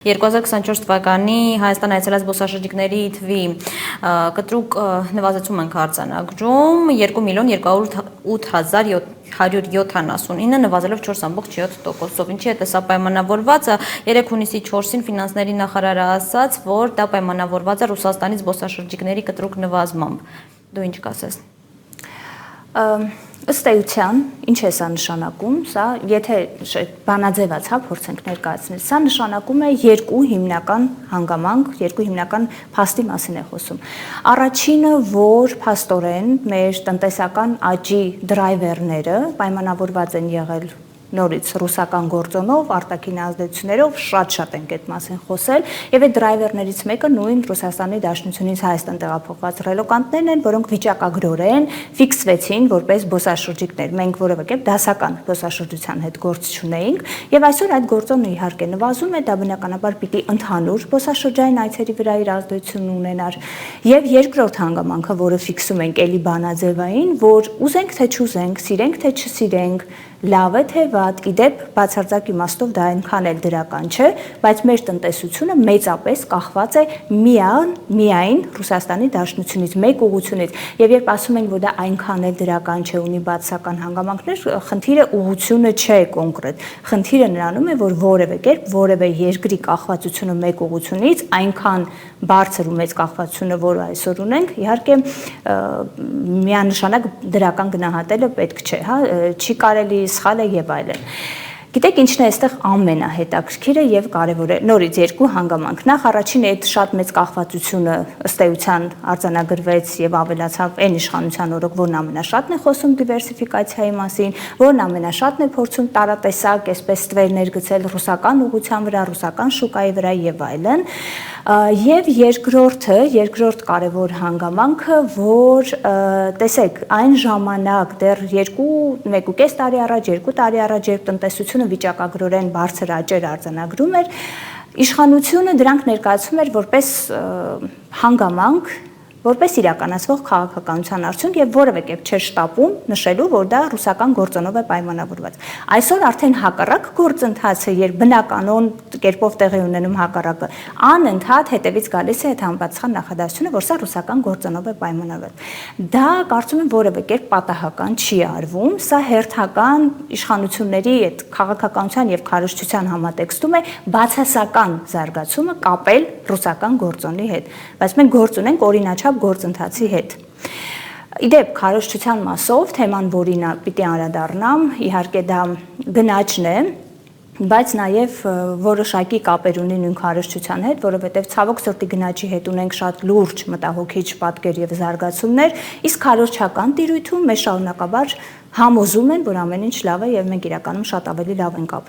2024 թվականի Հայաստան այցելած զբոսաշրջիկների թվի կտրուկ նվազեցում ենք արձանագրում 2.008.179, նվազելով 4.7%-ով, ինչի հետ է սա պայմանավորված, 3 հունիսի 4-ին ֆինանսների նախարարը ասաց, որ դա պայմանավորված է Ռուսաստանի զբոսաշրջիկների կտրուկ նվազմամբ։ Դու ինչ կասես։ Ըստ էության, ինչ է սա նշանակում, սա, եթե բանաձևացա փորձենք ներկայացնել, սա նշանակում է երկու հիմնական հանգամանք, երկու հիմնական փաստի մասին է խոսում։ Առաջինը, որ փաստորեն մեր տնտեսական աճի դրայվերները պայմանավորված են եղել նորից ռուսական գործոնով, արտաքին ազդեցություններով, շատ ենք այդ մասին խոսել, եւ այդ դրայվերներից մեկը նույն Ռուսաստանի Դաշնությունից Հայաստան տեղափոխված ռելոկանտներն են, որոնք վիճակագրորեն ֆիքսվեցին որպես զբոսաշրջիկներ։ Մենք որևէ կերպ դասական զբոսաշրջության հետ գործ չունեինք, եւ այսօր այդ գործոնը իհարկե նվազում է, դա բնականաբար պիտի ընդհանուր զբոսաշրջային այցերի վրա իր ազդեցությունն ունենար։ Եվ երկրորդ հանգամանքը, որը ֆիքսում ենք էլի բանաձևային, որ ուզենք թե չուզենք, սիրենք թե չսիրենք, լավ է թե վատ, իդեպ բացարձակ իմաստով դա այնքան էլ դրական չէ, բայց մեր տնտեսությունը մեծապես կախված է միայն Ռուսաստանի Դաշնությունից, մեկ ուղղությունից, եւ երբ ասում ենք, որ դա այնքան էլ դրական չէ, ունի բացասական հանգամանքներ, խնդիրը ուղղությունը չէ կոնկրետ, խնդիրը նրանում է, որ որևէ կերպ որևէ երկրի կախվածությունը մեկ ուղղությունից, այնքան բարձր ու մեծ կախվածությունը, որը այսօր ունենք, իհարկե միանշանակ դրական գնահատելը պետք չէ, հա, չի կարելի սխալ է եւ այլն։ Գիտեք ինչն է այստեղ ամենահետաքրքիրը եւ կարեւորը, նորից երկու հանգամանք։ Նախ առաջինը այդ շատ մեծ կախվածությունը ըստ էության արձանագրվեց եւ ավելացավ այն իշխանության օրոք, որն ամենաշատն է խոսում դիվերսիֆիկացիայի մասին, որն ամենաշատն է փորձում տարատեսակ, այսպես ստվերներ գցել ռուսական ուղղության վրա, ռուսական շուկայի վրա եւ այլն։ Եվ երկրորդ կարևոր հանգամանքը, որ տեսեք, այն ժամանակ դեռ 1.5 տարի առաջ, 2 տարի առաջ, երբ տնտեսությունը վիճակագրորեն բարձր աճեր արձանագրում էր, իշխանությունը դրանք ներկայացում էր որպես հանգամանք, որպես իրականացվող քաղաքականության արդյունք եւ որևէ կերպ չէր շտապում նշելու, որ դա ռուսական գործոնով է պայմանավորված։ Այսօր արդեն հակառակ գործընթացը, երբ բնականon կերպով տեղի ունենում հակառակը, անընդհատ հետևից գալիս է այդ համապատասխան նախադասությունը, որ սա ռուսական գործոնով է պայմանավորված։ Դա կարծում եմ որևէ կերպ պատահական չի արվում, սա հերթական իշխանությունների այդ քաղաքականության եւ քարոզչության համատեքստում է բացասական զարգացումը կապել ռուսական գործոնի հետ։ Բայց մենք գործ ունենք օրինաչափ գործընթացի հետ։ Իդեպ քարոզչության մասով թեման, որին պիտի անդրադառնամ, իհարկե դա գնաճն է, բայց նաև որոշակի կապեր ունի նույն քարոզչության հետ, որովհետև ցավոք սրտի գնաճի հետ ունենք շատ լուրջ մտահոգիչ պատկեր եւ զարգացումներ, իսկ քարոզչական տիրույթում մեզ շարունակաբար համոզում են, որ ամեն ինչ լավ է եւ մենք իրականում շատ ավելի լավ ենք ապրում։